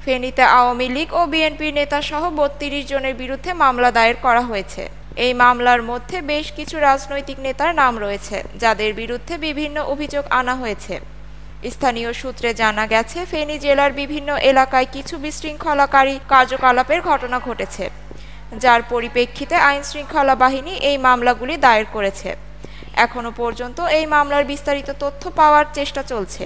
ফেনীতে আওয়ামী লীগ ও বিএনপি নেতাসহ ৩২ জনের বিরুদ্ধে মামলা দায়ের করা হয়েছে। এই মামলার মধ্যে বেশ কিছু রাজনৈতিক নেতার নাম রয়েছে, যাদের বিরুদ্ধে বিভিন্ন অভিযোগ আনা হয়েছে। স্থানীয় সূত্রে জানা গেছে, ফেনী জেলার বিভিন্ন এলাকায় কিছু বিশৃঙ্খলাকারী কার্যকলাপের ঘটনা ঘটেছে, যার পরিপ্রেক্ষিতে আইনশৃঙ্খলা বাহিনী এই মামলাগুলি দায়ের করেছে। এখনো পর্যন্ত এই মামলার বিস্তারিত তথ্য পাওয়ার চেষ্টা চলছে,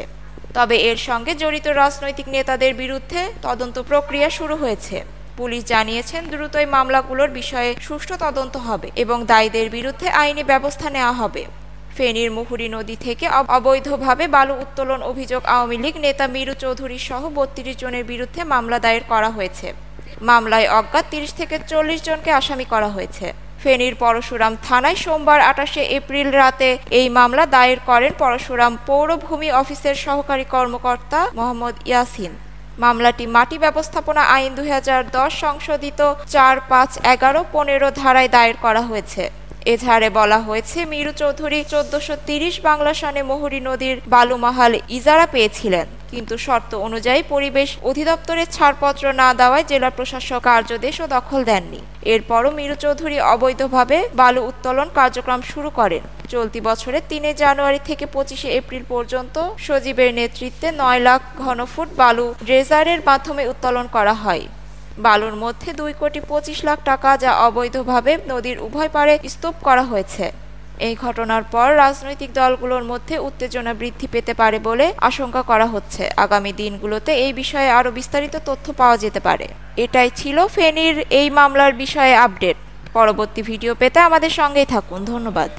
তবে এর সঙ্গে জড়িত রাজনৈতিক নেতাদের বিরুদ্ধে তদন্ত প্রক্রিয়া শুরু হয়েছে। পুলিশ জানিয়েছেন, দ্রুতই মামলাগুলোর বিষয়ে সুষ্ঠু তদন্ত হবে এবং দায়ীদের বিরুদ্ধে আইনি ব্যবস্থা নেওয়া হবে। ফেনীর মুহুরী নদী থেকে অবৈধভাবে বালু উত্তোলন অভিযোগ আওয়ামী লীগ নেতা মিরু চৌধুরী সহ ৩২ জনের বিরুদ্ধে মামলা দায়ের করা হয়েছে। মামলায় অজ্ঞাত ৩০ থেকে ৪০ জনকে আসামি করা হয়েছে। ফেনীর পরশুরাম থানায় সোমবার ২৮শে এপ্রিল রাতে এই মামলা দায়ের করেন পরশুরাম পৌরভূমি অফিসের সহকারী কর্মকর্তা মোহাম্মদ ইয়াসিন। মামলাটি মাটি ব্যবস্থাপনা আইন ২০১০ সংশোধিত ৪, ৫, ১১, ১৫ ধারায় দায়ের করা হয়েছে। এধারে বলা হয়েছে, মিরু চৌধুরী ১৪৩০ বাংলা সনে মুহুরী নদীর বালুমহাল ইজারা পেয়েছিলেন, কিন্তু শর্ত অনুযায়ী পরিবেশ অধিদপ্তরের ছাড়পত্র না দেওয়ায় জেলা প্রশাসক কার্যদেশও দখল দেননি। এরপরও মিরু চৌধুরী অবৈধভাবে বালু উত্তোলন কার্যক্রম শুরু করেন। চলতি বছরের ৩ জানুয়ারি থেকে ২৫শে এপ্রিল পর্যন্ত সজীবের নেতৃত্বে ৯ লাখ ঘনফুট বালু ড্রেজারের মাধ্যমে উত্তোলন করা হয়। বালুর মধ্যে ২,২৫,০০,০০০ টাকা, যা অবৈধভাবে নদীর উভয় পারে স্তূপ করা হয়েছে। এই ঘটনার পর রাজনৈতিক দলগুলোর মধ্যে উত্তেজনা বৃদ্ধি পেতে পারে বলে আশঙ্কা করা হচ্ছে। আগামী দিনগুলোতে এই বিষয়ে আরও বিস্তারিত তথ্য পাওয়া যেতে পারে। এটাই ছিল ফেনীর এই মামলার বিষয়ে আপডেট। পরবর্তী ভিডিও পেতে আমাদের সঙ্গেই থাকুন। ধন্যবাদ।